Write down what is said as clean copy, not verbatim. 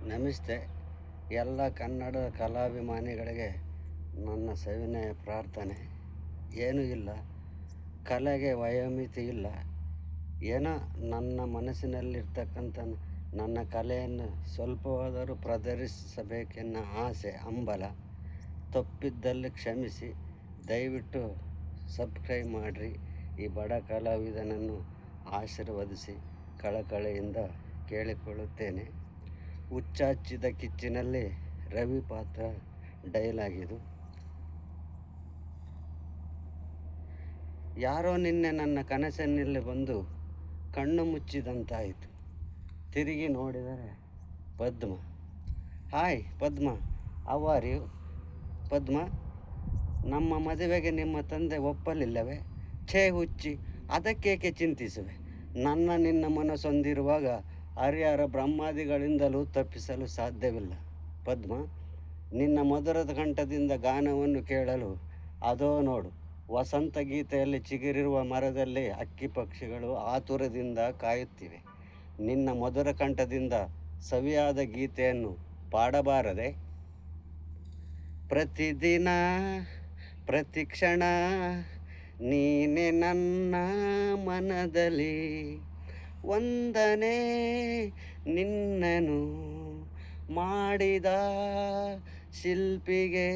ನಮಸ್ತೆ. ಎಲ್ಲ ಕನ್ನಡ ಕಲಾಭಿಮಾನಿಗಳಿಗೆ ನನ್ನ ಸವಿನಯ ಪ್ರಾರ್ಥನೆ. ಏನೂ ಇಲ್ಲ, ಕಲೆಗೆ ವಯೋಮಿತಿ ಇಲ್ಲ. ಏನೋ ನನ್ನ ಮನಸ್ಸಿನಲ್ಲಿರ್ತಕ್ಕಂಥ ನನ್ನ ಕಲೆಯನ್ನು ಸ್ವಲ್ಪವಾದರೂ ಪ್ರದರ್ಶಿಸಬೇಕೆನ್ನೋ ಆಸೆ, ಹಂಬಲ. ತಪ್ಪಿದ್ದಲ್ಲಿ ಕ್ಷಮಿಸಿ, ದಯವಿಟ್ಟು ಸಬ್ಸ್ಕ್ರೈಬ್ ಮಾಡಿರಿ. ಈ ಬಡ ಕಲಾವಿದನನ್ನು ಆಶೀರ್ವದಿಸಿ ಕಳಕಳಿಯಿಂದ ಕೇಳಿಕೊಳ್ಳುತ್ತೇನೆ. ಹುಚ್ಚಚ್ಚಿದ ಕಿಚ್ಚಿನಲ್ಲಿ ರವಿ ಪಾತ್ರ ಡೈಲಾಗ್. ಯಾರೋ ನಿನ್ನೆ ನನ್ನ ಕನಸಿನಲ್ಲಿ ಬಂದು ಕಣ್ಣು ಮುಚ್ಚಿದಂತಾಯಿತು. ತಿರುಗಿ ನೋಡಿದರೆ Padma. Hi Padma, how are you? Padma, ನಮ್ಮ ಮದುವೆಗೆ ನಿಮ್ಮ ತಂದೆ ಒಪ್ಪಲಿಲ್ಲವೇ? ಛೇ ಹುಚ್ಚಿ, ಅದಕ್ಕೇಕೆ ಚಿಂತಿಸುವೆ? ನಿನ್ನ ಮನಸ್ಸೊಂದಿರುವಾಗ ಹರಿಹರ ಬ್ರಹ್ಮಾದಿಗಳಿಂದಲೂ ತಪ್ಪಿಸಲು ಸಾಧ್ಯವಿಲ್ಲ. ಪದ್ಮ, ನಿನ್ನ ಮಧುರದ ಕಂಠದಿಂದ ಗಾನವನ್ನು ಕೇಳಲು ಅದೋ ನೋಡು, ವಸಂತ ಗೀತೆಯಲ್ಲಿ ಚಿಗುರಿರುವ ಮರದಲ್ಲಿ ಹಕ್ಕಿ ಪಕ್ಷಿಗಳು ಆತುರದಿಂದ ಕಾಯುತ್ತಿವೆ. ನಿನ್ನ ಮಧುರ ಕಂಠದಿಂದ ಸವಿಯಾದ ಗೀತೆಯನ್ನು ಪಾಡಬಾರದೆ? ಪ್ರತಿದಿನ ಪ್ರತಿಕ್ಷಣ ನೀನೆ ನನ್ನ ಮನದಲ್ಲಿ, ವಂದನೆ ನಿನ್ನನು ಮಾಡಿದ ಶಿಲ್ಪಿಗೆ.